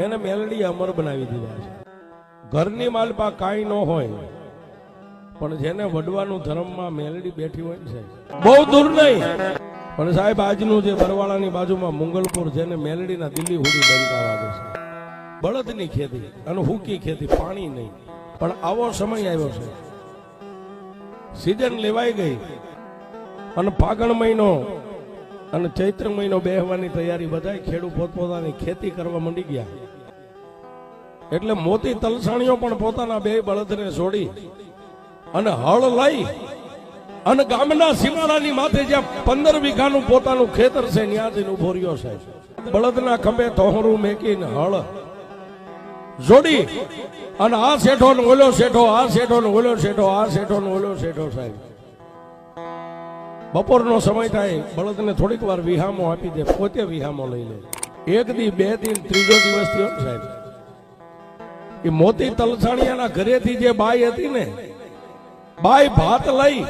એને મેલડી અમર બનાવી દીધા છે. ઘરની માલપા કાંઈ ન હોય પણ જેને વડવાનું ધર્મમાં મેલડી બેઠી હોય છે બહુ દૂર નહીં. પણ સાહેબ આજનું જે બરવાળાની બાજુમાં મુંગલપુર જેને મેલડીના દિલ્હી હુડી ડંકા વાગે છે, બળદની ખેતી અને હુકી ખેતી, પાણી નહીં. પણ આવો સમય આવ્યો છે, સીઝન લેવાઈ ગઈ અને ફાગણ મહિનો અને ચૈત્ર મહિનો બેહવાની તૈયારી, બધા ખેડૂત પોતપોતાની ખેતી કરવા માંડી ગયા. એટલે મોતી તલસાણીઓ પણ પોતાના બે બળદને છોડી અને હળ લઈ અને ગામના સીમાડાની માથે જ્યાં 15 વીઘાનું પોતાનું ખેતર છે ત્યાં જઈને ઉભો રહ્યો છે. બળદના ખંભે તોહરું મેકીને હળ જોડી અને આ શેઠો ને ઓલો શેઠો, આ શેઠો ને ઓલો શેઠો, આ શેઠો ને ઓલો શેઠો. સાહેબ બપોરનો સમય થાય, બળદને થોડીક વાર વિહામો આપી દે, પોતે વિહામો લઈ લે. એક દી, બે દી, ત્રીજો દિવસ થયો સાહેબ, એ મોતી તલસાણીયાના ઘરેથી જે બાઈ હતી ને, બાઈ ભાત લઈ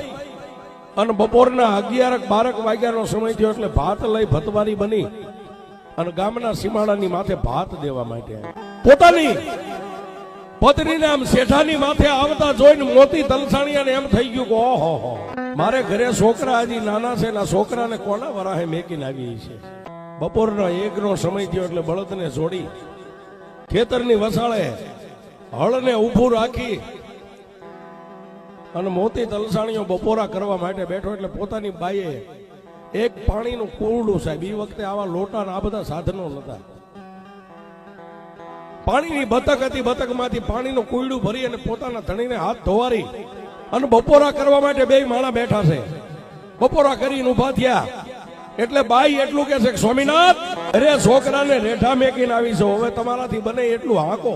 અને બપોરના 11-12 વાગ્યાનો સમય થયો એટલે ભાત લઈ ભતવારી બની અને ગામના સીમાડાની માથે ભાત દેવા માટે પોતાની પત્નીને આમ શેઠાની માથે આવતા જોઈને મોતી તલસાણીયાને એમ થઈ ગયું કે ઓહો, મારે ઘરે છોકરા હજી નાના છે ને છોકરાને કોના વરાહે મેકીને આવી છે. બપોરના 1નો સમય થયો એટલે બળદને જોડી ખેતરની વસાળે હળને ઊભું રાખી અને મોતી તલસાણીઓ બપોરા કરવા માટે બેઠો એટલે પોતાની બાઈએ એક પાણીનું કુરડું, સાહેબ એ વખતે આવા લોટા આ બધા સાધનો નતા, પાણીની બતક હતી, બતકમાંથી પાણીનું કુરડું ભરી અને પોતાના ધણીને હાથ ધોવારી અને બપોરા કરવા માટે બે માણા બેઠા છે. બપોરા કરીને ઉભા થયા એટલે બાઈ એટલું કે છે, સ્વામિનાથ, અરે છોકરાને રેઠા મેકીને આવી છે, હવે તમારાથી બને એટલું હાકો,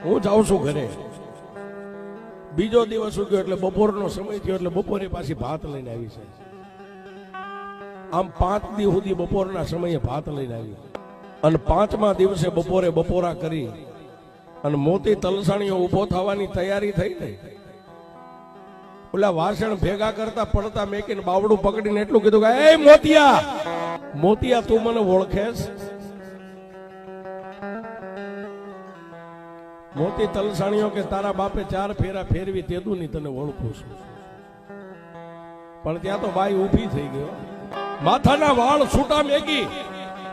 હું જાઉં છું ઘરે. બીજો દિવસ ઉગ્યો એટલે બપોરનો સમય થયો એટલે બપોરે પાછી ભાત લઈને આવી છે. આમ 5 દી સુધી બપોરના સમયે ભાત લઈને આવી અને 5મા દિવસે બપોરે બપોરા કરી અને મોતી તલસાણીઓ ઉભો થવાની તૈયારી થઈ ને, ઓલા વાસણ ભેગા કરતા પડતા મેકીને બાવડું પકડીને એટલું કીધું કે એ મોતિયા, મોતિયા તું મને ઓળખેસ? મોતી તલસાણીઓ કે તારા બાપે 4 ફેરા ફેરવી તેદું ની તને ઓળખું છું. પણ ત્યાં તો બાઈ ઊભી થઈ ગયો, માથાના વાળ છૂટા મેકી,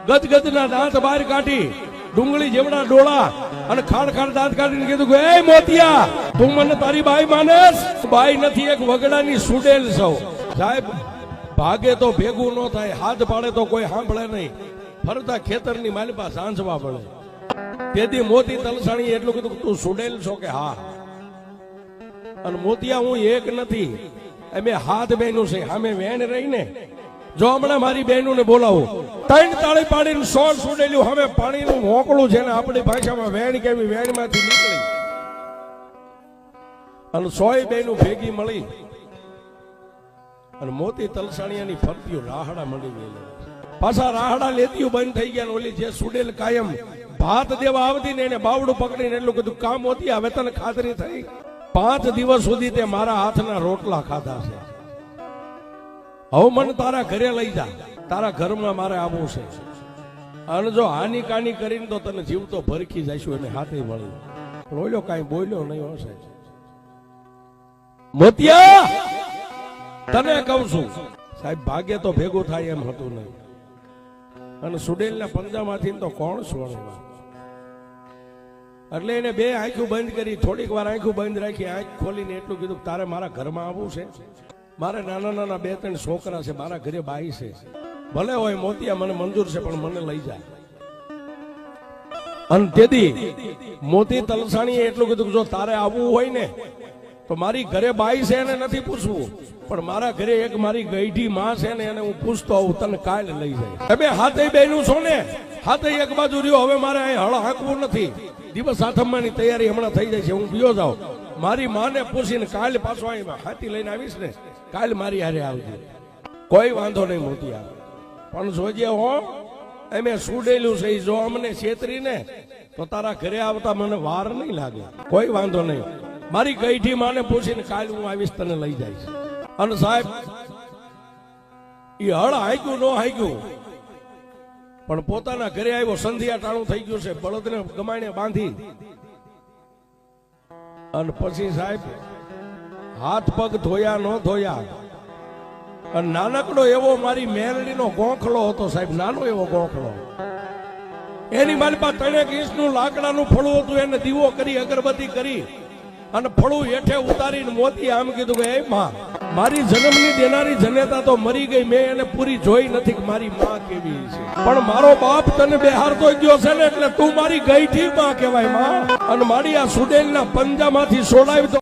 ગદગદના દાંત બહાર કાઢી, ડુંગળી જેવડા ડોળા અને ખાડ ખાડ દાંત કાઢીને કીધું કે એ મોતિયા, તું મને તારી બાઈ માનેસ? બાઈ નથી, એક વગડાની સુડેલ સૌ. સાહેબ ભાગે તો ભેગું ન થાય, હાથ પાડે તો કોઈ સાંભળે નહીં, ફરતા ખેતરની માલપા સાંજવા પડે. તેથી મોતી તલસાણી એટલું કીધું તું સુડેલ છો કે હા? અને મોતિયા, હું એક નથી, અમે હાથ બહેનું છે, સામે વેણ રહી ને, જો હમણાં મારી બહેનું ને બોલાવું, 3 તાળી પાડીને 100 સુડેલ્યું હવે પાણીનું મોકળું છે ને, આપણી ભાષામાં વેણ કેવી, વેણમાંથી નીકળી અને 100 બહેનું ભેગી મળી અને મોતી તલસાણીયાની ફરતીઓ રાહડા મળી ગયેલી. પાછા રાહડા લેતીઓ બંધ થઈ ગયા. ઓલી જે સુડેલ કાયમ ભાત દેવા આવતી ને એને બાવડું પકડીને એટલું કીધું, કામ હોતી હવે તને ખાતરી થઈ, 5 દિવસ સુધી તે મારા હાથના રોટલા ખાધા છે, હવે મને તારા ઘરે લઈ જા, તારા ઘરમાં મારે આવવું છે. અને જો હાની કાની કરીને તો તને જીવતો ભરખી જઈશું એને હાથે મળી. બોલ્યો કાંઈ બોલ્યો નહીં હશે. મોતિયા, તને કહું છું સાહેબ, ભાગ્ય તો ભેગું થાય એમ હતું નહીં. અને સુડેલના પંજામાંથી તો કોણ સોળવા? એટલે એને 2 આંખો બંધ કરી, થોડીક વાર આંખો બંધ રાખી, આંખ ખોલીને એટલું કીધું, તારે મારા ઘરમાં આવવું છે? મારે નાના નાના 2-3 છોકરા છે, મારા ઘરે બાઈ છે, ભલે હોય મોતિયા મને મંજૂર છે, પણ મને લઈ જાય. અને તેથી મોતી તલસાણીએ એટલું કીધું, જો તારે આવવું હોય ને તો મારી ઘરે બાઈ છે એને નથી પૂછવું, પણ મારા ઘરે એક મારી ગઈઢી માં છે ને એને હું પૂછતો આવું, તને કાલે લઈ જાય. તમે હાથે બેનું છો ને, હાથે એક બાજુ રહ્યો, હવે મારે અહીં હળ હાંકવું નથી, દિવસ આઠમવાની તૈયારી હમણાં થઈ જાય છે, હું બીજો જાઉં. મારી માને પૂછીને કાલે પાછો અહીં હાથી લઈને આવીશ ને, કાલે મારી હારે આવજે, કોઈ વાંધો નહીં મોતિયા. પણ જોજે હો, અમે સુડેલું છે, જો અમને છેતરી ને તો તારા ઘરે આવતા મને વાર નહીં લાગે, કોઈ વાંધો નહીં. મારી ગઈઠી માને પૂછીને કાલે હું આવીશ, તને લઈ જઈશ. અને સાહેબ એ હળ હાંક્યું ન હાંક્યું પણ પોતાના ઘરે આવ્યો, સંધિયા ટાણું થઈ ગયું છે, બળદને ગમાણે બાંધી અને પછી સાહેબ હાથ પગ ધોયા ન ધોયા અને નાનકડો એવો મારી મેલડીનો ગોખલો હતો સાહેબ, નાનો એવો ગોખલો, એની મારી પાસે 3 ઇંચનું લાકડાનું ફળું હતું, એને દીવો કરી અગરબત્તી કરી અને ફળું હેઠે ઉતારીને મોતી આમ કીધું કે એ માં, મારી જન્મની દેનારી જનેતા તો મરી ગઈ, મેં એને પૂરી જોઈ નથી કે મારી માં કેવી છે, પણ મારો બાપ તને બેહારતો ગયો છે ને એટલે તું મારી ગઈઠી માં કહેવાય માં, અને મારી આ સુડેલના પંજામાંથી છોડાવી તો